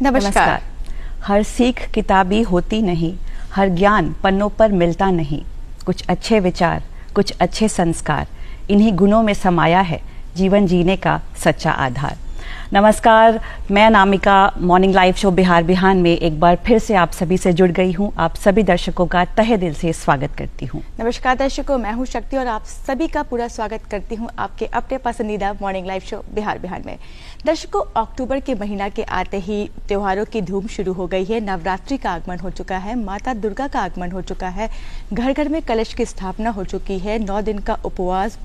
नमस्कार। हर सीख किताबी होती नहीं, हर ज्ञान पन्नों पर मिलता नहीं। कुछ अच्छे विचार, कुछ अच्छे संस्कार, इन्हीं गुणों में समाया है जीवन जीने का सच्चा आधार। नमस्कार, मैं नामिका मॉर्निंग लाइव शो बिहार बिहान में एक बार फिर से आप सभी से जुड़ गई हूं। आप सभी दर्शकों का तहे दिल से स्वागत करती हूं। नमस्कार दर्शकों, मैं हूं शक्ति और आप सभी का पूरा स्वागत करती हूं आपके अपने पसंदीदा मॉर्निंग लाइव शो बिहार बिहान में। दर्शकों, अक्टूबर के महीना के आते ही त्योहारों की धूम शुरू हो गई है। नवरात्रि का आगमन हो चुका है, माता दुर्गा का आगमन हो चुका है, घर घर में कलश की स्थापना हो चुकी है, 9 दिन का उपवास,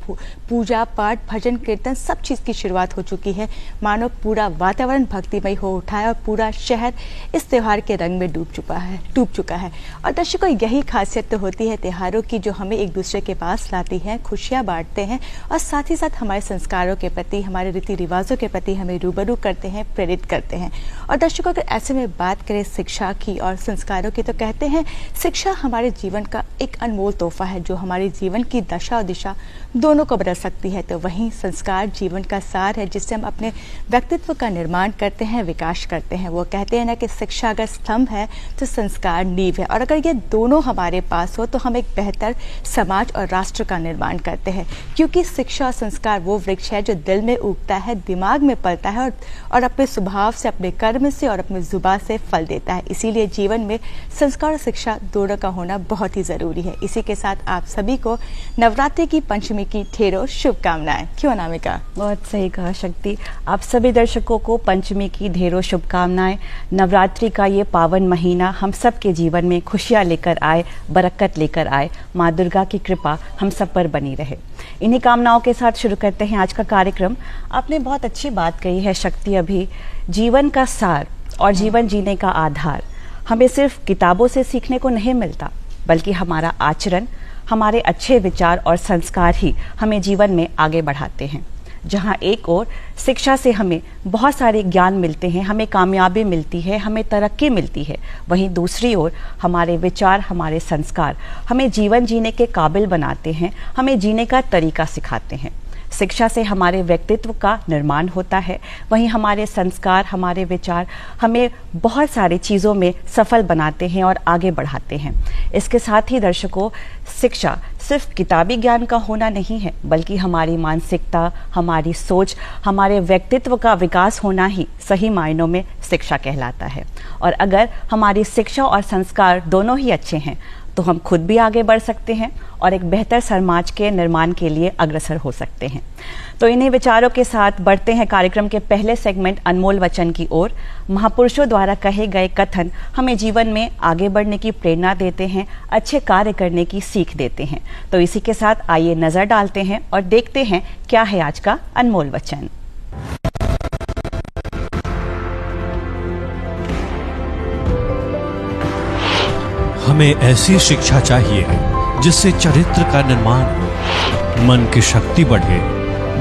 पूजा पाठ, भजन कीर्तन, सब चीज़ की शुरुआत हो चुकी है। मानो पूरा वातावरण भक्तिमय हो उठा है और पूरा शहर इस त्योहार के रंग में डूब चुका है। और दर्शकों, यही खासियत तो होती है त्योहारों की, जो हमें एक दूसरे के पास लाती है, खुशियाँ बांटते हैं और साथ ही साथ हमारे संस्कारों के प्रति, हमारे रीति रिवाजों के प्रति हमें रूबरू करते हैं, प्रेरित करते हैं। और दर्शकों, अगर ऐसे में बात करें शिक्षा की और संस्कारों की, तो कहते हैं शिक्षा हमारे जीवन का एक अनमोल तोहफा है जो हमारे जीवन की दशा और दिशा दोनों को बदल सकती है। तो वहीं संस्कार जीवन का सार है जिससे हम अपने व्यक्तित्व का निर्माण करते हैं, विकास करते हैं। वो कहते हैं ना कि शिक्षा अगर स्तंभ है तो संस्कार नींव है, और अगर ये दोनों हमारे पास हो तो हम एक बेहतर समाज और राष्ट्र का निर्माण करते हैं। क्योंकि शिक्षा और संस्कार वो वृक्ष है जो दिल में उगता है, दिमाग में पलता है और अपने स्वभाव से, अपने कर्म से और अपनी जुबान से फल देता है। इसीलिए जीवन में संस्कार और शिक्षा दोनों का होना बहुत ही जरूरी है। इसी के साथ आप सभी को नवरात्रि की पंचमी की ढेरों शुभकामनाएं। क्यों नामिका? बहुत सही कहा शक्ति। आप सभी दर्शकों को पंचमी की ढेरों शुभकामनाएं। नवरात्रि का ये पावन महीना हम सब के जीवन में खुशियां लेकर आए, बरकत लेकर आए। माँ दुर्गा की कृपा हम सब पर बनी रहे। इन्हीं कामनाओं के साथ शुरू करते हैं आज का कार्यक्रम। आपने बहुत अच्छी बात कही है शक्ति, अभी जीवन का सार और जीवन जीने का आधार हमें सिर्फ किताबों से सीखने को नहीं मिलता, बल्कि हमारा आचरण, हमारे अच्छे विचार और संस्कार ही हमें जीवन में आगे बढ़ाते हैं। जहाँ एक ओर शिक्षा से हमें बहुत सारे ज्ञान मिलते हैं, हमें कामयाबी मिलती है, हमें तरक्की मिलती है, वहीं दूसरी ओर हमारे विचार, हमारे संस्कार हमें जीवन जीने के काबिल बनाते हैं, हमें जीने का तरीका सिखाते हैं। शिक्षा से हमारे व्यक्तित्व का निर्माण होता है, वहीं हमारे संस्कार, हमारे विचार हमें बहुत सारी चीज़ों में सफल बनाते हैं और आगे बढ़ाते हैं। इसके साथ ही दर्शकों, शिक्षा सिर्फ किताबी ज्ञान का होना नहीं है, बल्कि हमारी मानसिकता, हमारी सोच, हमारे व्यक्तित्व का विकास होना ही सही मायनों में शिक्षा कहलाता है। और अगर हमारी शिक्षा और संस्कार दोनों ही अच्छे हैं तो हम खुद भी आगे बढ़ सकते हैं और एक बेहतर समाज के निर्माण के लिए अग्रसर हो सकते हैं। तो इन्हीं विचारों के साथ बढ़ते हैं कार्यक्रम के पहले सेगमेंट अनमोल वचन की ओर। महापुरुषों द्वारा कहे गए कथन हमें जीवन में आगे बढ़ने की प्रेरणा देते हैं, अच्छे कार्य करने की सीख देते हैं। तो इसी के साथ आइए नजर डालते हैं और देखते हैं क्या है आज का अनमोल वचन। हमें ऐसी शिक्षा चाहिए जिससे चरित्र का निर्माण हो, मन की शक्ति बढ़े,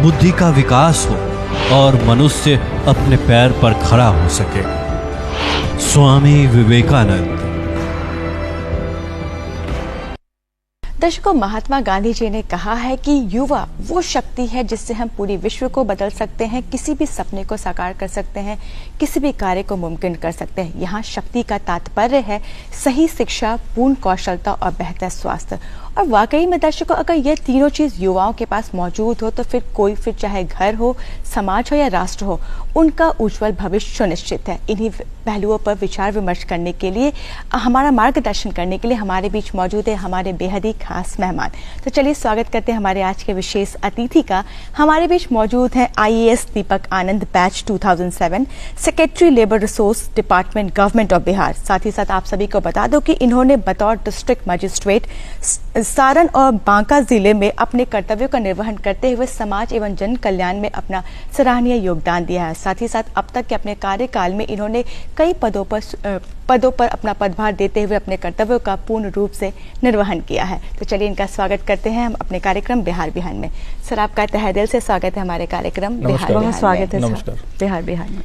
बुद्धि का विकास हो और मनुष्य अपने पैर पर खड़ा हो सके। स्वामी विवेकानंद। दर्शकों, महात्मा गांधी जी ने कहा है कि युवा वो शक्ति है जिससे हम पूरी विश्व को बदल सकते हैं, किसी भी सपने को साकार कर सकते हैं, किसी भी कार्य को मुमकिन कर सकते हैं। यहाँ शक्ति का तात्पर्य है सही शिक्षा, पूर्ण कौशलता और बेहतर स्वास्थ्य। और वाकई में दर्शकों, अगर ये तीनों चीज युवाओं के पास मौजूद हो तो फिर चाहे घर हो, समाज हो या राष्ट्र हो, उनका उज्जवल भविष्य सुनिश्चित है। इन्हीं पहलुओं पर विचार विमर्श करने के लिए, हमारा मार्गदर्शन करने के लिए हमारे बीच मौजूद है हमारे बेहद ही खास मेहमान। तो चलिए स्वागत करते हैं हमारे आज के विशेष अतिथि का। हमारे बीच मौजूद हैं IAS Deepak Anand, batch 2007, secretary labour resource department, government of Bihar. साथ ही साथ आप सभी को बता दो कि इन्होंने बतौर डिस्ट्रिक्ट मजिस्ट्रेट सारण और बांका जिले में अपने कर्तव्यों का निर्वहन करते हुए समाज एवं जन कल्याण में अपना सराहनीय योगदान दिया है। साथ ही साथ अब तक के अपने कार्यकाल में इन्होंने कई पदों पर अपना पदभार देते हुए अपने कर्तव्यों का पूर्ण रूप से निर्वहन किया है। तो चलिए इनका स्वागत करते हैं हम अपने कार्यक्रम बिहार बिहान में। सर, आपका तहे दिल से स्वागत है हमारे कार्यक्रम बिहार बिहान में। स्वागत है बिहार बिहान में।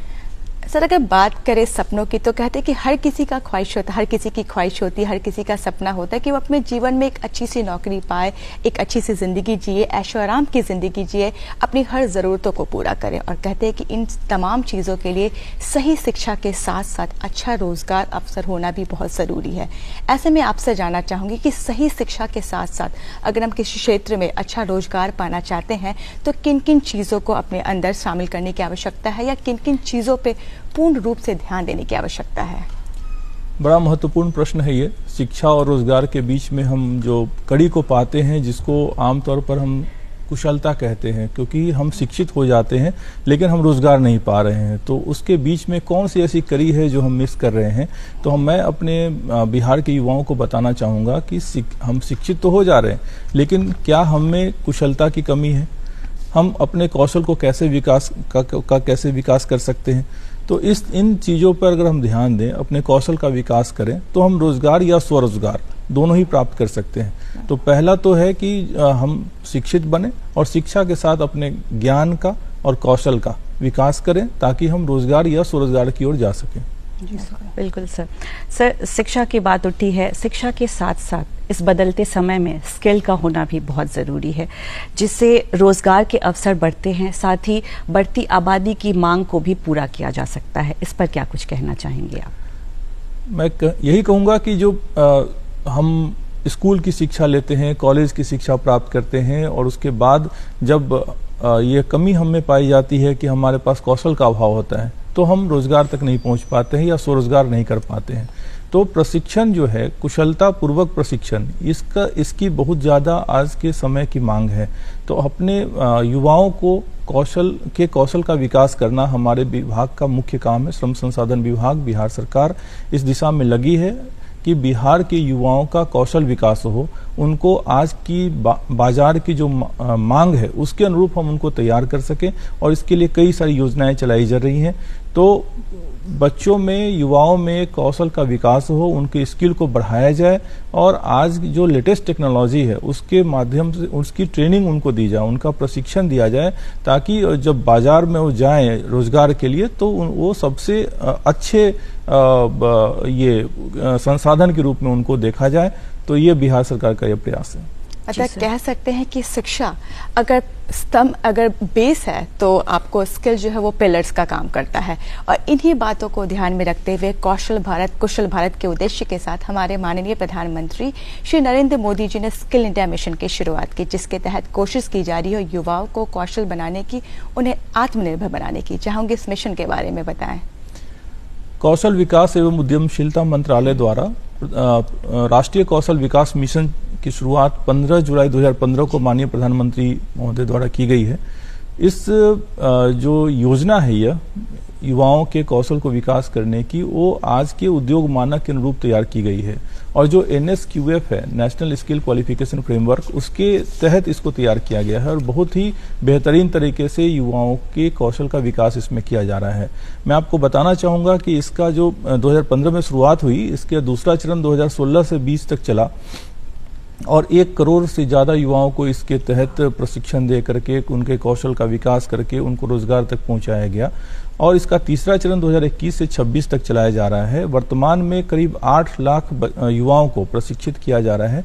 सर अगर बात करें सपनों की तो कहते हैं कि हर किसी का ख्वाहिश होता है, हर किसी की ख्वाहिश होती है, हर किसी का सपना होता है कि वो अपने जीवन में एक अच्छी सी नौकरी पाए, एक अच्छी सी जिंदगी जिए, ऐशो आराम की जिंदगी जिए, अपनी हर ज़रूरतों को पूरा करें। और कहते हैं कि इन तमाम चीज़ों के लिए सही शिक्षा के साथ साथ अच्छा रोजगार अवसर होना भी बहुत ज़रूरी है। ऐसे में आपसे जानना चाहूँगी कि सही शिक्षा के साथ साथ अगर हम किसी क्षेत्र में अच्छा रोजगार पाना चाहते हैं तो किन किन चीज़ों को अपने अंदर शामिल करने की आवश्यकता है या किन किन चीज़ों पे पूर्ण रूप से ध्यान देने की आवश्यकता है? बड़ा महत्वपूर्ण प्रश्न है ये। शिक्षा और रोजगार के बीच में हम जो कड़ी को पाते हैं, जिसको आमतौर पर हम कुशलता कहते हैं, क्योंकि हम शिक्षित हो जाते हैं लेकिन हम रोजगार नहीं पा रहे हैं, तो उसके बीच में कौन सी ऐसी कड़ी है जो हम मिस कर रहे हैं। तो मैं अपने बिहार के युवाओं को बताना चाहूँगा कि हम शिक्षित तो हो जा रहे हैं, लेकिन क्या हम में कुशलता की कमी है? हम अपने कौशल को कैसे कैसे विकास कर सकते हैं? तो इन चीज़ों पर अगर हम ध्यान दें, अपने कौशल का विकास करें, तो हम रोजगार या स्वरोजगार दोनों ही प्राप्त कर सकते हैं। तो पहला तो है कि हम शिक्षित बने और शिक्षा के साथ अपने ज्ञान का और कौशल का विकास करें ताकि हम रोजगार या स्वरोजगार की ओर जा सकें। जी सर, बिल्कुल सर। सर, शिक्षा की बात उठी है, शिक्षा के साथ साथ इस बदलते समय में स्किल का होना भी बहुत ज़रूरी है, जिससे रोजगार के अवसर बढ़ते हैं, साथ ही बढ़ती आबादी की मांग को भी पूरा किया जा सकता है। इस पर क्या कुछ कहना चाहेंगे आप? मैं यही कहूँगा कि जो हम स्कूल की शिक्षा लेते हैं, कॉलेज की शिक्षा प्राप्त करते हैं और उसके बाद जब ये कमी हम में पाई जाती है कि हमारे पास कौशल का अभाव होता है, तो हम रोजगार तक नहीं पहुंच पाते हैं या स्वरोजगार नहीं कर पाते हैं। तो प्रशिक्षण जो है, कुशलता पूर्वक प्रशिक्षण, इसकी बहुत ज़्यादा आज के समय की मांग है। तो अपने युवाओं को कौशल का विकास करना हमारे विभाग का मुख्य काम है। श्रम संसाधन विभाग, बिहार सरकार इस दिशा में लगी है कि बिहार के युवाओं का कौशल विकास हो, उनको आज की बाजार की जो मांग है उसके अनुरूप हम उनको तैयार कर सकें, और इसके लिए कई सारी योजनाएं चलाई जा रही हैं। तो बच्चों में, युवाओं में कौशल का विकास हो, उनके स्किल को बढ़ाया जाए और आज जो लेटेस्ट टेक्नोलॉजी है उसके माध्यम से उसकी ट्रेनिंग उनको दी जाए, उनका प्रशिक्षण दिया जाए, ताकि जब बाजार में वो जाएं रोजगार के लिए तो वो सबसे अच्छे ये संसाधन के रूप में उनको देखा जाए। तो ये बिहार सरकार का ये प्रयास है। अच्छा, कह सकते हैं कि शिक्षा अगर स्तंभ, अगर बेस है तो आपको स्किल जो है वो पिलर्स का काम करता है। और इन्हीं बातों को ध्यान में रखते हुए कौशल भारत, कुशल भारत के उद्देश्य के साथ हमारे माननीय प्रधानमंत्री श्री नरेंद्र मोदी जी ने स्किल इंडिया मिशन की शुरुआत की, जिसके तहत कोशिश की जा रही है युवाओं को कौशल बनाने की, उन्हें आत्मनिर्भर बनाने की। चाहूंगी इस मिशन के बारे में बताएं। कौशल विकास एवं उद्यमशीलता मंत्रालय द्वारा राष्ट्रीय कौशल विकास मिशन की शुरुआत 15 जुलाई 2015 को माननीय प्रधानमंत्री महोदय द्वारा की गई है। इस जो योजना है यह युवाओं के कौशल को विकास करने की, वो आज के उद्योग मानक के अनुरूप तैयार की गई है। और जो NSQF है, नेशनल स्किल क्वालिफिकेशन फ्रेमवर्क, उसके तहत इसको तैयार किया गया है और बहुत ही बेहतरीन तरीके से युवाओं के कौशल का विकास इसमें किया जा रहा है। मैं आपको बताना चाहूँगा कि इसका जो 2015 में शुरुआत हुई, इसके दूसरा चरण 2016 से 20 तक चला और 1 करोड़ से ज़्यादा युवाओं को इसके तहत प्रशिक्षण दे करके, उनके कौशल का विकास करके उनको रोजगार तक पहुंचाया गया। और इसका तीसरा चरण 2021 से 26 तक चलाया जा रहा है। वर्तमान में करीब 8 लाख युवाओं को प्रशिक्षित किया जा रहा है।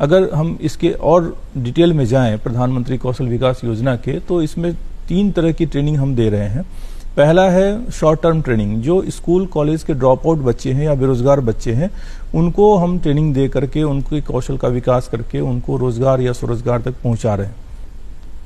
अगर हम इसके और डिटेल में जाएं प्रधानमंत्री कौशल विकास योजना के, तो इसमें 3 तरह की ट्रेनिंग हम दे रहे हैं। पहला है शॉर्ट टर्म ट्रेनिंग, जो स्कूल कॉलेज के ड्रॉप आउट बच्चे हैं या बेरोजगार बच्चे हैं, उनको हम ट्रेनिंग दे करके उनके कौशल का विकास करके उनको रोजगार या स्वरोजगार तक पहुंचा रहे हैं।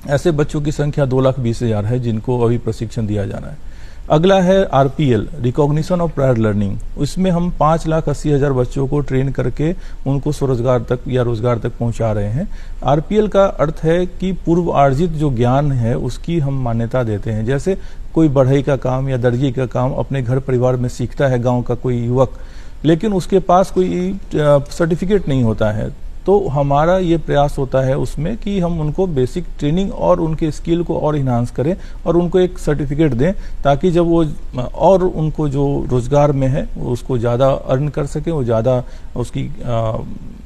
ऐसे बच्चों की संख्या 2,20,000 है जिनको अभी प्रशिक्षण दिया जा रहा है। अगला है RPL, recognition of prior learning. इसमें हम 5,80,000 बच्चों को ट्रेन करके उनको स्वरोजगार तक या रोजगार तक पहुंचा रहे हैं। RPL का अर्थ है कि पूर्व अर्जित जो ज्ञान है उसकी हम मान्यता देते हैं। जैसे कोई बढ़ई का काम या दर्जी का काम अपने घर परिवार में सीखता है गांव का कोई युवक, लेकिन उसके पास कोई सर्टिफिकेट नहीं होता है, तो हमारा ये प्रयास होता है उसमें कि हम उनको बेसिक ट्रेनिंग और उनके स्किल को और इन्हांस करें और उनको एक सर्टिफिकेट दें, ताकि जब वो और उनको जो रोजगार में है उसको ज़्यादा अर्न कर सके, वो ज़्यादा उसकी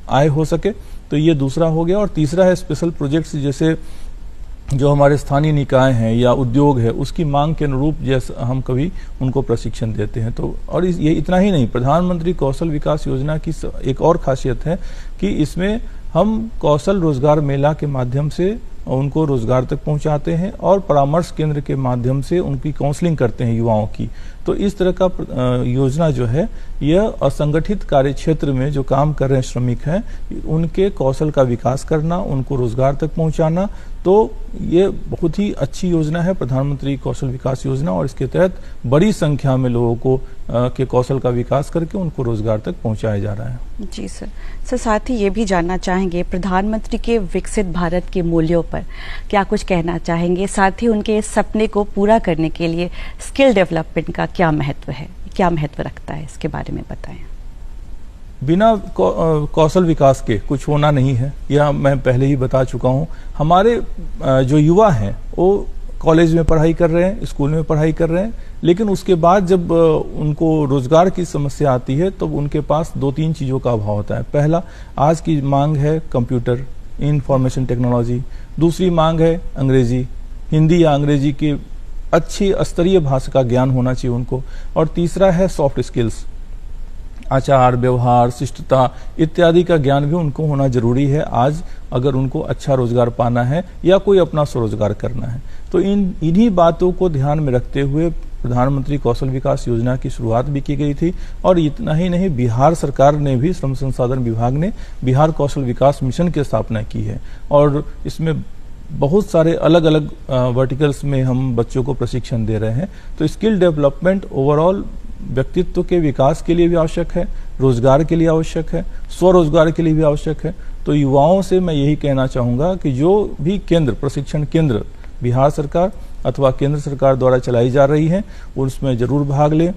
आय हो सके। तो ये दूसरा हो गया। और तीसरा है स्पेशल प्रोजेक्ट्स, जैसे जो हमारे स्थानीय निकाय हैं या उद्योग है उसकी मांग के अनुरूप जैसे हम कभी उनको प्रशिक्षण देते हैं। तो और ये इतना ही नहीं, प्रधानमंत्री कौशल विकास योजना की एक और खासियत है कि इसमें हम कौशल रोजगार मेला के माध्यम से उनको रोजगार तक पहुंचाते हैं और परामर्श केंद्र के माध्यम से उनकी काउंसलिंग करते हैं युवाओं की। तो इस तरह का योजना जो है यह असंगठित कार्य क्षेत्र में जो काम कर रहे श्रमिक हैं उनके कौशल का विकास करना, उनको रोजगार तक पहुंचाना। तो ये बहुत ही अच्छी योजना है प्रधानमंत्री कौशल विकास योजना, और इसके तहत बड़ी संख्या में लोगों को के कौशल का विकास करके उनको रोजगार तक पहुंचाया जा रहा है। जी सर, साथ ही ये भी जानना चाहेंगे प्रधानमंत्री के विकसित भारत के मूल्यों पर क्या कुछ कहना चाहेंगे, साथ ही उनके इस सपने को पूरा करने के लिए स्किल डेवलपमेंट का क्या महत्व है, क्या महत्व रखता है, इसके बारे में बताएं। बिना कौशल विकास के कुछ होना नहीं है, यह मैं पहले ही बता चुका हूं। हमारे जो युवा हैं वो कॉलेज में पढ़ाई कर रहे हैं, स्कूल में पढ़ाई कर रहे हैं, लेकिन उसके बाद जब उनको रोजगार की समस्या आती है तो उनके पास 2-3 चीज़ों का अभाव होता है। पहला, आज की मांग है कंप्यूटर, इंफॉर्मेशन टेक्नोलॉजी। दूसरी मांग है अंग्रेजी, हिंदी या अंग्रेजी की अच्छी स्तरीय भाषा का ज्ञान होना चाहिए उनको। और तीसरा है सॉफ्ट स्किल्स, आचार व्यवहार, शिष्टता इत्यादि का ज्ञान भी उनको होना जरूरी है आज अगर उनको अच्छा रोजगार पाना है या कोई अपना स्वरोजगार करना है। तो इन्हीं बातों को ध्यान में रखते हुए प्रधानमंत्री कौशल विकास योजना की शुरुआत भी की गई थी। और इतना ही नहीं, बिहार सरकार ने भी, श्रम संसाधन विभाग ने बिहार कौशल विकास मिशन की स्थापना की है और इसमें बहुत सारे अलग अलग वर्टिकल्स में हम बच्चों को प्रशिक्षण दे रहे हैं। तो स्किल डेवलपमेंट ओवरऑल व्यक्तित्व के विकास के लिए भी आवश्यक है, रोजगार के लिए आवश्यक है, स्वरोजगार के लिए भी आवश्यक है। तो युवाओं से मैं यही कहना चाहूंगा कि जो भी केंद्र, प्रशिक्षण केंद्र बिहार सरकार अथवा केंद्र सरकार द्वारा चलाई जा रही है उसमें जरूर भाग लें,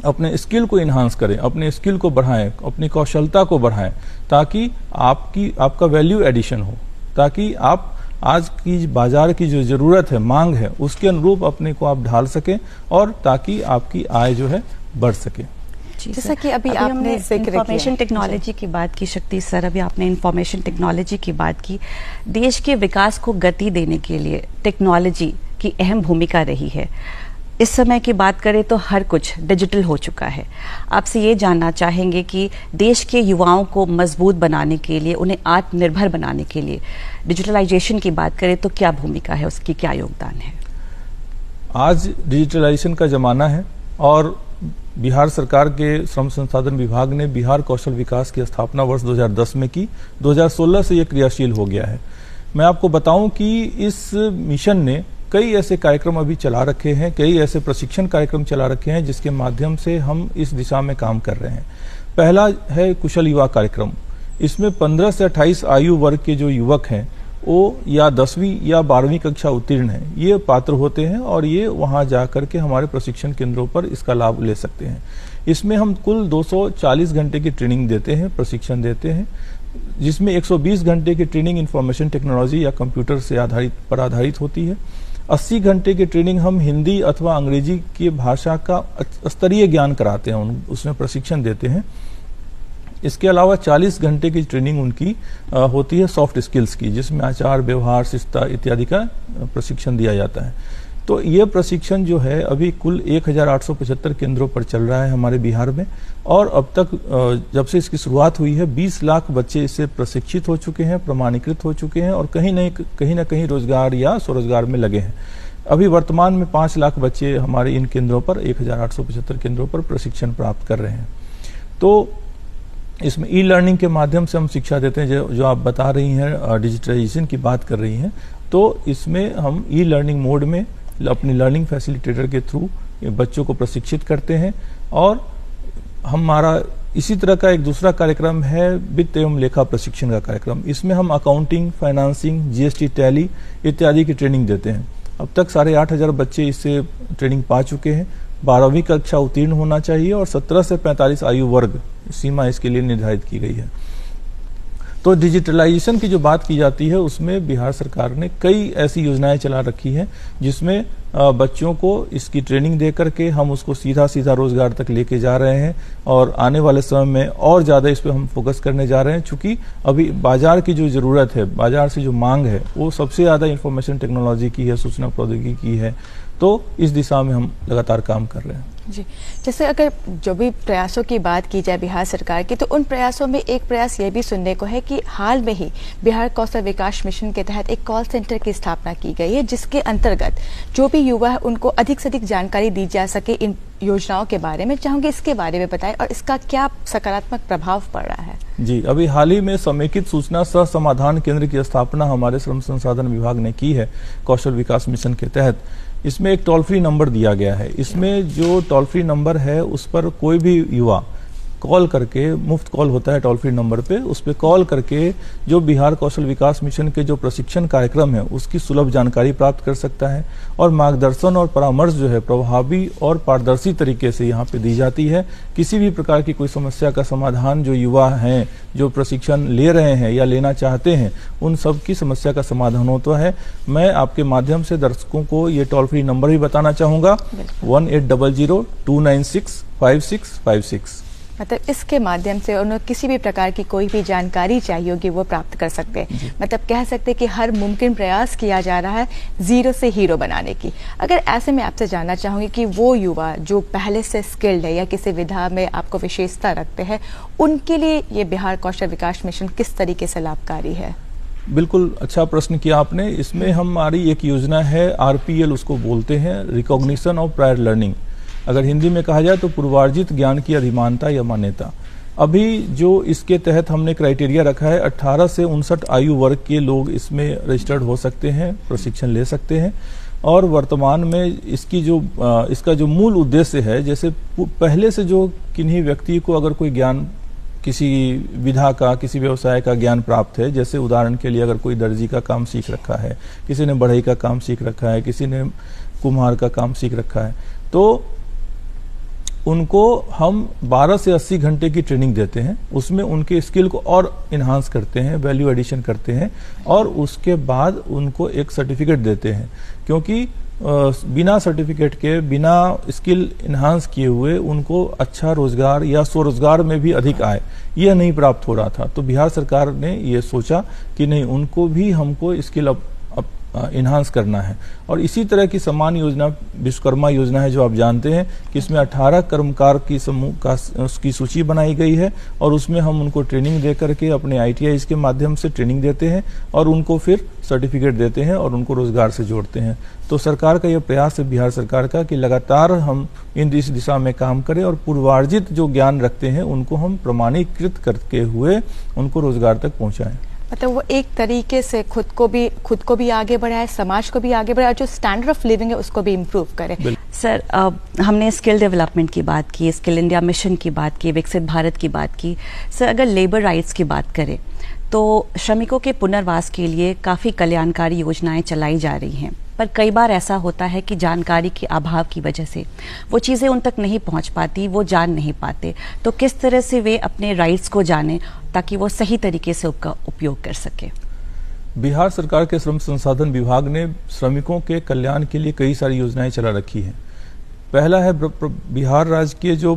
अपने स्किल को इन्हांस करें, अपने स्किल को बढ़ाएं, अपनी कौशलता को बढ़ाएं, ताकि आपका वैल्यू एडिशन हो, ताकि आप आज की बाजार की जो जरूरत है, मांग है, उसके अनुरूप अपने को आप ढाल सकें और ताकि आपकी आय जो है बढ़ सके। जैसा कि अभी आपने इंफॉर्मेशन टेक्नोलॉजी की बात की, शक्ति सर अभी आपने इंफॉर्मेशन टेक्नोलॉजी की बात की। देश के विकास को गति देने के लिए टेक्नोलॉजी की अहम भूमिका रही है। इस समय की बात करें तो हर कुछ डिजिटल हो चुका है। आपसे ये जानना चाहेंगे कि देश के युवाओं को मजबूत बनाने के लिए, उन्हें आत्मनिर्भर बनाने के लिए डिजिटलाइजेशन की बात करें तो क्या भूमिका है, उसकी क्या योगदान है? आज डिजिटलाइजेशन का जमाना है और बिहार सरकार के श्रम संसाधन विभाग ने बिहार कौशल विकास की स्थापना वर्ष 2010 में की। 2016 से यह क्रियाशील हो गया है। मैं आपको बताऊं कि इस मिशन ने कई ऐसे कार्यक्रम अभी चला रखे हैं, कई ऐसे प्रशिक्षण कार्यक्रम चला रखे हैं जिसके माध्यम से हम इस दिशा में काम कर रहे हैं। पहला है कुशल युवा कार्यक्रम। इसमें 15 से 28 आयु वर्ग के जो युवक हैं वो या 10वीं या 12वीं कक्षा उत्तीर्ण हैं, ये पात्र होते हैं और ये वहाँ जा करके हमारे प्रशिक्षण केंद्रों पर इसका लाभ ले सकते हैं। इसमें हम कुल 240 घंटे की ट्रेनिंग देते हैं, प्रशिक्षण देते हैं, जिसमें 120 घंटे की ट्रेनिंग इंफॉर्मेशन टेक्नोलॉजी या कंप्यूटर से आधारित होती है। 80 घंटे की ट्रेनिंग हम हिंदी अथवा अंग्रेजी की भाषा का स्तरीय ज्ञान कराते हैं, उसमें प्रशिक्षण देते हैं। इसके अलावा 40 घंटे की ट्रेनिंग उनकी होती है सॉफ्ट स्किल्स की, जिसमें आचार व्यवहार शिष्टता इत्यादि का प्रशिक्षण दिया जाता है। तो ये प्रशिक्षण जो है अभी कुल 1875 केंद्रों पर चल रहा है हमारे बिहार में, और अब तक जब से इसकी शुरुआत हुई है 20 लाख बच्चे इससे प्रशिक्षित हो चुके हैं, प्रमाणीकृत हो चुके हैं और कहीं न कहीं रोजगार या स्वरोजगार में लगे हैं। अभी वर्तमान में 5 लाख बच्चे हमारे इन केंद्रों पर, 1875 केंद्रों पर प्रशिक्षण प्राप्त कर रहे हैं। तो इसमें ई लर्निंग के माध्यम से हम शिक्षा देते हैं, जो आप बता रही हैं, डिजिटलाइजेशन की बात कर रही हैं। तो इसमें हम ई लर्निंग मोड में अपने लर्निंग फैसिलिटेटर के थ्रू बच्चों को प्रशिक्षित करते हैं। और हमारा इसी तरह का एक दूसरा कार्यक्रम है वित्त एवं लेखा प्रशिक्षण का कार्यक्रम। इसमें हम अकाउंटिंग, फाइनेंसिंग, जीएसटी, टैली इत्यादि की ट्रेनिंग देते हैं। अब तक 8,500 बच्चे इससे ट्रेनिंग पा चुके हैं। 12वीं कक्षा उत्तीर्ण होना चाहिए और 17 से 45 आयु वर्ग सीमा इसके लिए निर्धारित की गई है। तो डिजिटलाइजेशन की जो बात की जाती है उसमें बिहार सरकार ने कई ऐसी योजनाएं चला रखी हैं जिसमें बच्चों को इसकी ट्रेनिंग दे करके हम उसको सीधा सीधा रोजगार तक लेके जा रहे हैं और आने वाले समय में और ज़्यादा इस पर हम फोकस करने जा रहे हैं, चूंकि अभी बाजार की जो ज़रूरत है, बाजार से जो मांग है वो सबसे ज़्यादा इंफॉर्मेशन टेक्नोलॉजी की है, सूचना प्रौद्योगिकी की है। तो इस दिशा में हम लगातार काम कर रहे हैं। जी, जैसे अगर जो भी प्रयासों की बात की जाए बिहार सरकार की, तो उन प्रयासों में एक प्रयास ये भी सुनने को है कि हाल में ही बिहार कौशल विकास मिशन के तहत एक कॉल सेंटर की स्थापना की गई है, जिसके अंतर्गत जो भी युवा है उनको अधिक से अधिक जानकारी दी जा सके इन योजनाओं के बारे में। चाहूंगी इसके बारे में बताएं और इसका क्या सकारात्मक प्रभाव पड़ रहा है। जी, अभी हाल ही में समेकित सूचना सह समाधान केंद्र की स्थापना हमारे श्रम संसाधन विभाग ने की है कौशल विकास मिशन के तहत। इसमें एक टोल फ्री नंबर दिया गया है। इसमें जो टोल फ्री नंबर है उस पर कोई भी युवा कॉल करके, मुफ्त कॉल होता है टोल फ्री नंबर पे, उस पर कॉल करके जो बिहार कौशल विकास मिशन के जो प्रशिक्षण कार्यक्रम है उसकी सुलभ जानकारी प्राप्त कर सकता है और मार्गदर्शन और परामर्श जो है प्रभावी और पारदर्शी तरीके से यहाँ पे दी जाती है। किसी भी प्रकार की कोई समस्या का समाधान जो युवा हैं, जो प्रशिक्षण ले रहे हैं या लेना चाहते हैं, उन सब की समस्या का समाधान होता है। मैं आपके माध्यम से दर्शकों को ये टोल फ्री नंबर भी बताना चाहूँगा, 1800-296-5656। मतलब इसके माध्यम से उन्हें किसी भी प्रकार की कोई भी जानकारी चाहिए होगी वो प्राप्त कर सकते हैं। मतलब कह सकते हैं कि हर मुमकिन प्रयास किया जा रहा है जीरो से हीरो बनाने की। अगर ऐसे में आपसे जानना चाहूंगी कि वो युवा जो पहले से स्किल्ड है या किसी विधा में आपको विशेषता रखते हैं, उनके लिए ये बिहार कौशल विकास मिशन किस तरीके से लाभकारी है? बिल्कुल अच्छा प्रश्न किया आपने। इसमें हमारी एक योजना है, RPL उसको बोलते हैं, रिकॉग्निशन ऑफ प्रायर लर्निंग। अगर हिंदी में कहा जाए तो पूर्वार्जित ज्ञान की अधिमानता या मान्यता। अभी जो इसके तहत हमने क्राइटेरिया रखा है, 18 से 59 आयु वर्ग के लोग इसमें रजिस्टर्ड हो सकते हैं, प्रशिक्षण ले सकते हैं। और वर्तमान में इसका जो मूल उद्देश्य है, जैसे पहले से जो किन्हीं व्यक्ति को अगर कोई ज्ञान, किसी विधा का, किसी व्यवसाय का ज्ञान प्राप्त है, जैसे उदाहरण के लिए अगर कोई दर्जी का काम सीख रखा है, किसी ने बढ़ई का काम सीख रखा है, किसी ने कुम्हार का काम सीख रखा है, तो उनको हम 12 से 80 घंटे की ट्रेनिंग देते हैं। उसमें उनके स्किल को और इन्हांस करते हैं, वैल्यू एडिशन करते हैं और उसके बाद उनको एक सर्टिफिकेट देते हैं, क्योंकि बिना सर्टिफिकेट के, बिना स्किल इन्हांस किए हुए उनको अच्छा रोजगार या स्वरोजगार में भी अधिक आय यह नहीं प्राप्त हो रहा था। तो बिहार सरकार ने ये सोचा कि नहीं, उनको भी हमको स्किल इन्हांस करना है। और इसी तरह की समान योजना विश्वकर्मा योजना है, जो आप जानते हैं कि इसमें 18 कर्मकार की समूह का उसकी सूची बनाई गई है और उसमें हम उनको ट्रेनिंग दे करके अपने ITI के माध्यम से ट्रेनिंग देते हैं और उनको फिर सर्टिफिकेट देते हैं और उनको रोजगार से जोड़ते हैं। तो सरकार का यह प्रयास है, बिहार सरकार का, कि लगातार हम इस दिशा में काम करें और पूर्वार्जित जो ज्ञान रखते हैं उनको हम प्रमाणीकृत करते हुए उनको रोजगार तक पहुंचाएं। मतलब वो एक तरीके से खुद को भी आगे बढ़ाए, समाज को भी आगे बढ़ाए, जो स्टैंडर्ड ऑफ लिविंग है उसको भी इम्प्रूव करे। सर, हमने स्किल डेवलपमेंट की बात की, स्किल इंडिया मिशन की बात की, विकसित भारत की बात की। सर, अगर लेबर राइट्स की बात करें तो श्रमिकों के पुनर्वास के लिए काफ़ी कल्याणकारी योजनाएं चलाई जा रही हैं, पर कई बार ऐसा होता है कि जानकारी के अभाव की वजह से वो चीज़ें उन तक नहीं पहुंच पाती, वो जान नहीं पाते। तो किस तरह से वे अपने राइट्स को जानें ताकि वो सही तरीके से उसका उपयोग कर सके? बिहार सरकार के श्रम संसाधन विभाग ने श्रमिकों के कल्याण के लिए कई सारी योजनाएं चला रखी हैं। पहला है बिहार राज्य के जो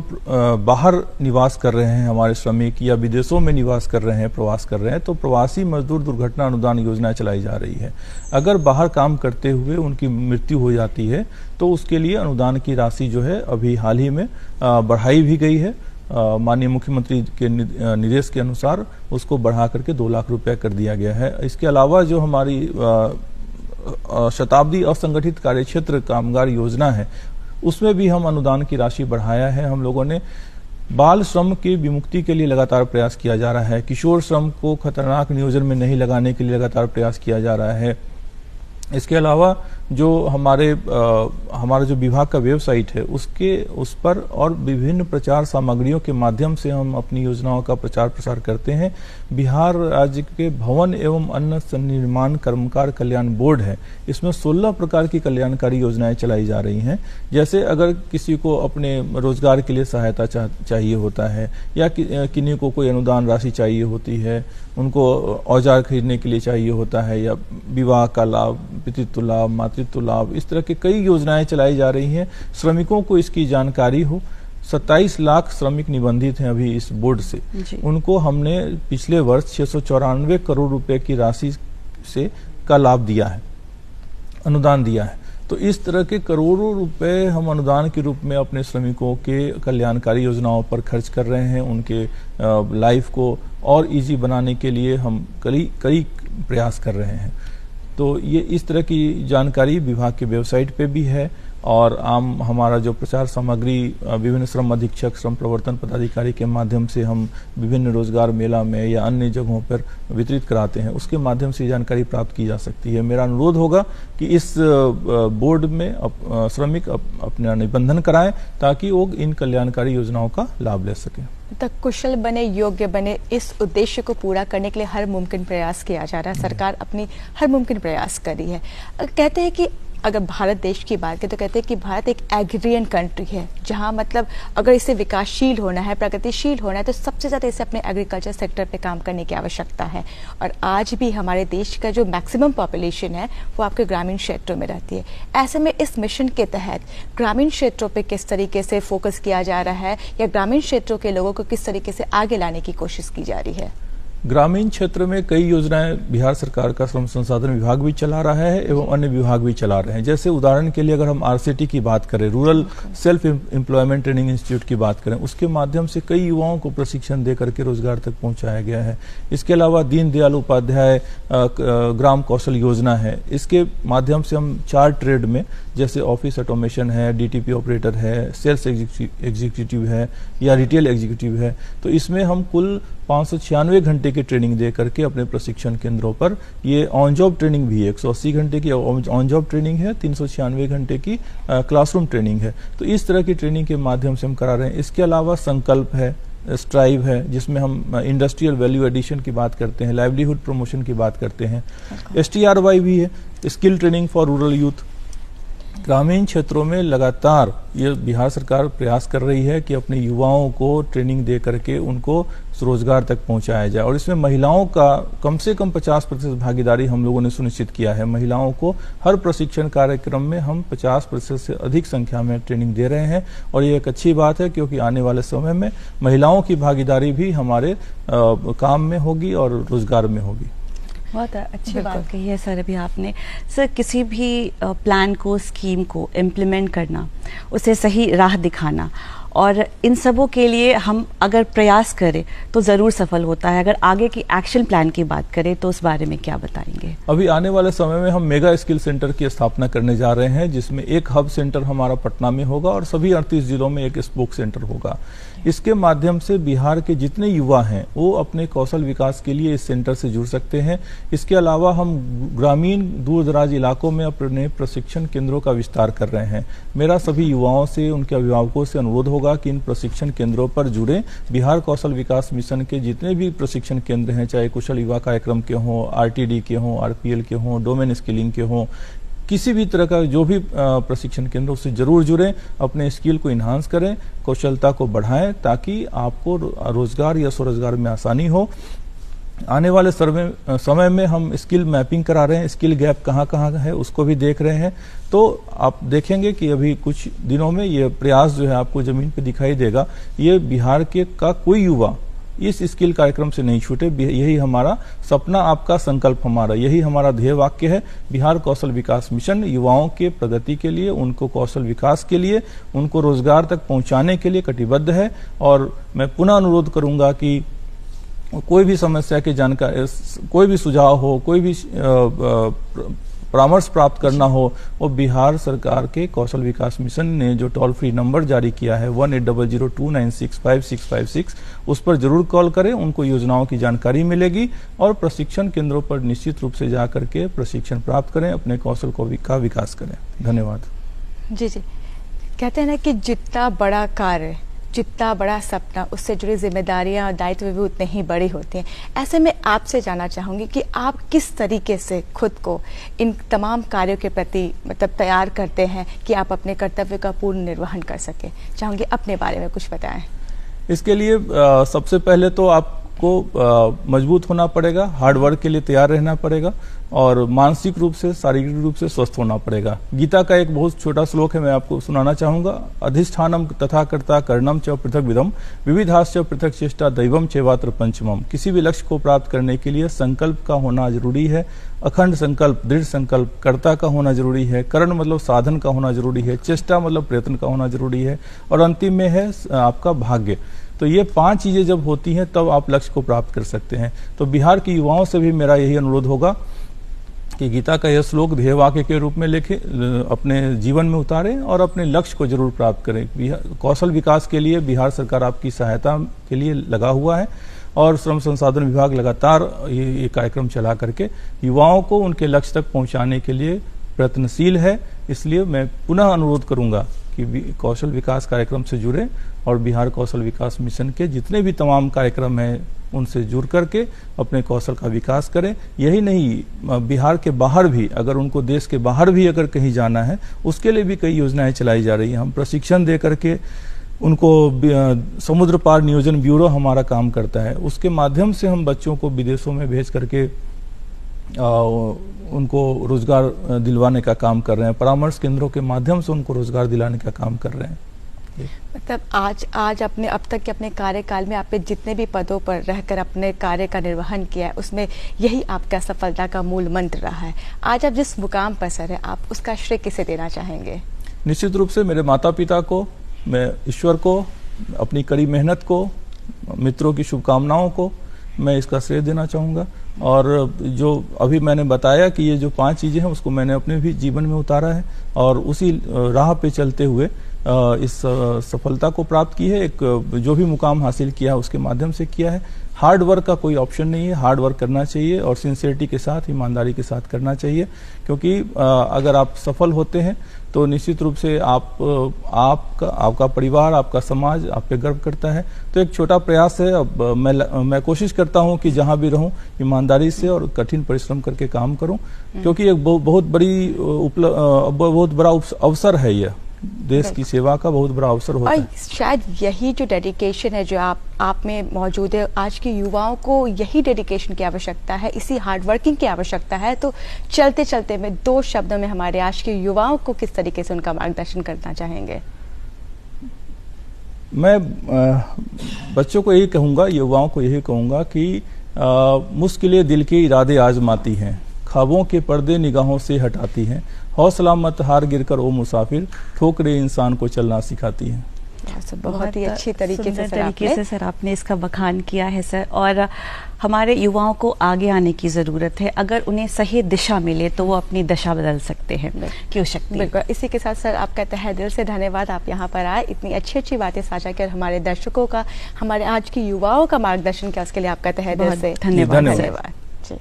बाहर निवास कर रहे हैं हमारे श्रमिक या विदेशों में निवास कर रहे हैं, प्रवास कर रहे हैं, तो प्रवासी मजदूर दुर्घटना अनुदान योजना चलाई जा रही है। अगर बाहर काम करते हुए उनकी मृत्यु हो जाती है तो उसके लिए अनुदान की राशि जो है अभी हाल ही में बढ़ाई भी गई है। माननीय मुख्यमंत्री के निर्देश के अनुसार उसको बढ़ा करके 2 लाख रुपया कर दिया गया है। इसके अलावा जो हमारी शताब्दी असंगठित कार्यक्षेत्र कामगार योजना है, उसमें भी हम अनुदान की राशि बढ़ाया है। हम लोगों ने बाल श्रम की विमुक्ति के लिए लगातार प्रयास किया जा रहा है। किशोर श्रम को खतरनाक नियोजन में नहीं लगाने के लिए लगातार प्रयास किया जा रहा है। इसके अलावा जो हमारा जो विभाग का वेबसाइट है उस पर और विभिन्न प्रचार सामग्रियों के माध्यम से हम अपनी योजनाओं का प्रचार प्रसार करते हैं। बिहार राज्य के भवन एवं अन्य निर्माण कर्मकार कल्याण बोर्ड है, इसमें 16 प्रकार की कल्याणकारी योजनाएं चलाई जा रही हैं। जैसे अगर किसी को अपने रोजगार के लिए सहायता चाहिए होता है या किन्हीं को कोई अनुदान राशि चाहिए होती है, उनको औजार खरीदने के लिए चाहिए होता है, या विवाह का लाभ, पितृत्व लाभ, मातृत्व लाभ, इस तरह की कई योजनाएं चलाई जा रही हैं। श्रमिकों को इसकी जानकारी हो। 27 लाख श्रमिक निबंधित हैं अभी इस बोर्ड से। उनको हमने पिछले वर्ष 694 करोड़ रुपए की राशि से का लाभ दिया है, अनुदान दिया है। तो इस तरह के करोड़ों रुपए हम अनुदान के रूप में अपने श्रमिकों के कल्याणकारी योजनाओं पर खर्च कर रहे हैं। उनके लाइफ को और इजी बनाने के लिए हम कई प्रयास कर रहे हैं। तो ये इस तरह की जानकारी विभाग की वेबसाइट पे भी है, और हमारा जो प्रचार सामग्री विभिन्न श्रम अधीक्षक, श्रम प्रवर्तन पदाधिकारी के माध्यम से हम विभिन्न रोजगार मेला में या अन्य जगहों पर वितरित कराते हैं, उसके माध्यम से जानकारी प्राप्त की जा सकती है। मेरा अनुरोध होगा कि इस बोर्ड में श्रमिक अपना निबंधन कराएं ताकि वो इन कल्याणकारी योजनाओं का लाभ ले सकें। तक कुशल बने, योग्य बने, इस उद्देश्य को पूरा करने के लिए हर मुमकिन प्रयास किया जा रहा है। सरकार अपनी हर मुमकिन प्रयास कर रही है। कहते हैं कि अगर भारत देश की बात करें तो कहते हैं कि भारत एक एग्रियन कंट्री है, जहां मतलब अगर इसे विकासशील होना है, प्रगतिशील होना है, तो सबसे ज़्यादा इसे अपने एग्रीकल्चर सेक्टर पे काम करने की आवश्यकता है। और आज भी हमारे देश का जो मैक्सिमम पॉपुलेशन है वो आपके ग्रामीण क्षेत्रों में रहती है। ऐसे में इस मिशन के तहत ग्रामीण क्षेत्रों पे किस तरीके से फोकस किया जा रहा है, या ग्रामीण क्षेत्रों के लोगों को किस तरीके से आगे लाने की कोशिश की जा रही है? ग्रामीण क्षेत्र में कई योजनाएं बिहार सरकार का श्रम संसाधन विभाग भी चला रहा है एवं अन्य विभाग भी चला रहे हैं। जैसे उदाहरण के लिए अगर हम आरसीटी की बात करें, rural self employment training institute की बात करें, उसके माध्यम से कई युवाओं को प्रशिक्षण दे करके रोजगार तक पहुंचाया गया है। इसके अलावा दीनदयाल उपाध्याय ग्राम कौशल योजना है, इसके माध्यम से हम 4 ट्रेड में, जैसे ऑफिस ऑटोमेशन है, डीटीपी ऑपरेटर है, सेल्स एग्जीक्यूटिव है या रिटेल एग्जीक्यूटिव है, तो इसमें हम कुल 596 घंटे की ट्रेनिंग दे करके अपने प्रशिक्षण केंद्रों पर, ये ऑन जॉब ट्रेनिंग भी है, 180 घंटे की ऑन जॉब ट्रेनिंग है, 396 घंटे की क्लासरूम ट्रेनिंग है। तो इस तरह की ट्रेनिंग के माध्यम से हम करा रहे हैं। इसके अलावा संकल्प है, स्ट्राइव है, जिसमें हम इंडस्ट्रियल वैल्यू एडिशन की बात करते हैं, लाइवलीहुड प्रमोशन की बात करते हैं। STRY भी है, skill training for rural youth. ग्रामीण क्षेत्रों में लगातार ये बिहार सरकार प्रयास कर रही है कि अपने युवाओं को ट्रेनिंग दे करके उनको रोजगार तक पहुंचाया जाए, और इसमें महिलाओं का कम से कम 50% भागीदारी हम लोगों ने सुनिश्चित किया है। महिलाओं को हर प्रशिक्षण कार्यक्रम में हम 50% से अधिक संख्या में ट्रेनिंग दे रहे हैं, और ये एक अच्छी बात है क्योंकि आने वाले समय में महिलाओं की भागीदारी भी हमारे काम में होगी और रोजगार में होगी। बहुत अच्छी बात कही है सर अभी आपने। सर, किसी भी प्लान को, स्कीम को इम्प्लीमेंट करना, उसे सही राह दिखाना, और इन सबों के लिए हम अगर प्रयास करें तो ज़रूर सफल होता है। अगर आगे की एक्शन प्लान की बात करें तो उस बारे में क्या बताएंगे? अभी आने वाले समय में हम मेगा स्किल सेंटर की स्थापना करने जा रहे हैं, जिसमें एक हब सेंटर हमारा पटना में होगा और सभी 38 जिलों में एक स्पोक सेंटर होगा। इसके माध्यम से बिहार के जितने युवा हैं वो अपने कौशल विकास के लिए इस सेंटर से जुड़ सकते हैं। इसके अलावा हम ग्रामीण दूर दराज इलाकों में अपने प्रशिक्षण केंद्रों का विस्तार कर रहे हैं। मेरा सभी युवाओं से, उनके अभिभावकों से अनुरोध होगा कि इन प्रशिक्षण केंद्रों पर जुड़ें। बिहार कौशल विकास मिशन के जितने भी प्रशिक्षण केंद्र हैं, चाहे कुशल युवा कार्यक्रम के हों, RTD के हों, RPL के हों, डोमेन स्किलिंग के हों, किसी भी तरह का जो भी प्रशिक्षण केंद्र, उससे जरूर जुड़ें, अपने स्किल को इन्हांस करें, कौशलता को बढ़ाएं, ताकि आपको रोजगार या स्वरोजगार में आसानी हो। आने वाले समय में हम स्किल मैपिंग करा रहे हैं, स्किल गैप कहाँ कहाँ है उसको भी देख रहे हैं। तो आप देखेंगे कि अभी कुछ दिनों में ये प्रयास जो है आपको जमीन पे दिखाई देगा। ये बिहार के का कोई युवा इस स्किल कार्यक्रम से नहीं छूटे। यही हमारा सपना, आपका संकल्प हमारा, यही हमारा ध्येय वाक्य है। बिहार कौशल विकास मिशन युवाओं के प्रगति के लिए, उनको कौशल विकास के लिए, उनको रोजगार तक पहुंचाने के लिए कटिबद्ध है। और मैं पुनः अनुरोध करूंगा कि कोई भी समस्या की जानकारी, कोई भी सुझाव हो, कोई भी परामर्श प्राप्त करना हो, वो बिहार सरकार के कौशल विकास मिशन ने जो टोल फ्री नंबर जारी किया है 180029655656, उस पर जरूर कॉल करें। उनको योजनाओं की जानकारी मिलेगी और प्रशिक्षण केंद्रों पर निश्चित रूप से जा करके प्रशिक्षण प्राप्त करें, अपने कौशल का विकास करें। धन्यवाद। जी जी, कहते हैं ना कि जितना बड़ा कार्य, जितना बड़ा सपना, उससे जुड़ी जिम्मेदारियां और दायित्व भी उतने ही बड़े होते हैं। ऐसे में आपसे जानना चाहूंगी कि आप किस तरीके से खुद को इन तमाम कार्यों के प्रति मतलब तैयार करते हैं कि आप अपने कर्तव्य का पूर्ण निर्वहन कर सकें। चाहूंगी अपने बारे में कुछ बताएं। इसके लिए सबसे पहले तो आपको मजबूत होना पड़ेगा, हार्ड वर्क के लिए तैयार रहना पड़ेगा और मानसिक रूप से, शारीरिक रूप से स्वस्थ होना पड़ेगा। गीता का एक बहुत छोटा श्लोक है, मैं आपको सुनाना चाहूंगा। अधिष्ठानम तथा कर्ता कर्णम च पृथक विदम विविधाश्च पृथक चेष्टा दैवम चैवात्र पंचमम। किसी भी लक्ष्य को प्राप्त करने के लिए संकल्प का होना जरूरी है, अखंड संकल्प, दृढ़ संकल्प, कर्ता का होना जरूरी है, कर्ण मतलब साधन का होना जरूरी है, चेष्टा मतलब प्रयत्न का होना जरूरी है और अंतिम में है आपका भाग्य। तो ये 5 चीजें जब होती हैं तब आप लक्ष्य को प्राप्त कर सकते हैं। तो बिहार के युवाओं से भी मेरा यही अनुरोध होगा कि गीता का यह श्लोक ध्येय वाक्य के रूप में लिखें, अपने जीवन में उतारें और अपने लक्ष्य को जरूर प्राप्त करें। कौशल विकास के लिए बिहार सरकार आपकी सहायता के लिए लगा हुआ है और श्रम संसाधन विभाग लगातार ये कार्यक्रम चला करके युवाओं को उनके लक्ष्य तक पहुंचाने के लिए प्रयत्नशील है। इसलिए मैं पुनः अनुरोध करूंगा कि कौशल विकास कार्यक्रम से जुड़े और बिहार कौशल विकास मिशन के जितने भी तमाम कार्यक्रम हैं उनसे जुड़ करके अपने कौशल का विकास करें। यही नहीं, बिहार के बाहर भी, अगर उनको देश के बाहर भी अगर कहीं जाना है, उसके लिए भी कई योजनाएं चलाई जा रही हैं। हम प्रशिक्षण दे करके उनको, समुद्र पार नियोजन ब्यूरो हमारा काम करता है, उसके माध्यम से हम बच्चों को विदेशों में भेज करके उनको रोजगार दिलवाने का काम कर रहे हैं। परामर्श केंद्रों के माध्यम से उनको रोजगार दिलाने का काम कर रहे हैं। मतलब आज अपने अब तक के अपने कार्यकाल में आपने जितने भी पदों पर रहकर अपने कार्य का निर्वहन किया है, उसमें यही आपका सफलता का मूल मंत्र रहा है। आज आप जिस मुकाम पर सर है, आप उसका श्रेय किसे देना चाहेंगे? निश्चित रूप से मेरे माता पिता को, मैं ईश्वर को, अपनी कड़ी मेहनत को, मित्रों की शुभकामनाओं को मैं इसका श्रेय देना चाहूँगा। और जो अभी मैंने बताया कि ये जो 5 चीज़ें हैं उसको मैंने अपने भी जीवन में उतारा है और उसी राह पे चलते हुए इस सफलता को प्राप्त की है। एक जो भी मुकाम हासिल किया उसके माध्यम से किया है। हार्ड वर्क का कोई ऑप्शन नहीं है, हार्ड वर्क करना चाहिए और सिंसियरिटी के साथ, ईमानदारी के साथ करना चाहिए, क्योंकि अगर आप सफल होते हैं तो निश्चित रूप से आपका परिवार, आपका समाज आप पे गर्व करता है। तो एक छोटा प्रयास है। अब मैं कोशिश करता हूं कि जहां भी रहूं ईमानदारी से और कठिन परिश्रम करके काम करूं, क्योंकि एक बहुत बड़ा अवसर है यह, देश की सेवा का बहुत बड़ा अवसर होता है। शायद यही जो डेडिकेशन है जो आप में मौजूद है, आज के युवाओं को यही डेडिकेशन की आवश्यकता है, इसी हार्ड वर्किंग की आवश्यकता है। तो चलते चलते में 2 शब्दों में हमारे आज के युवाओं को किस तरीके से उनका मार्गदर्शन करना चाहेंगे? मैं बच्चों को यही कहूँगा, युवाओं को यही कहूँगा कि मुश्किलें दिल के इरादे आजमाती हैं, ख्वाबों के पर्दे निगाहों से हटाती हैं, हौसला मत हार गिरकर ओ मुसाफिर, ठोकरें इंसान को चलना सिखाती हैं। बहुत ही अच्छी तरीके से सर आपने इसका बखान किया है सर। और हमारे युवाओं को आगे आने की ज़रूरत है। अगर उन्हें सही दिशा मिले तो वो अपनी दशा बदल सकते हैं। क्यों शक्ति। बिल्कुल। इसी के साथ सर आपका तहे दिल से धन्यवाद, आप यहाँ पर आए, इतनी अच्छी अच्छी बातें साझा कर हमारे दर्शकों का, हमारे आज के युवाओं का मार्गदर्शन किया, उसके लिए आपका तहे दिल से धन्यवाद। जी।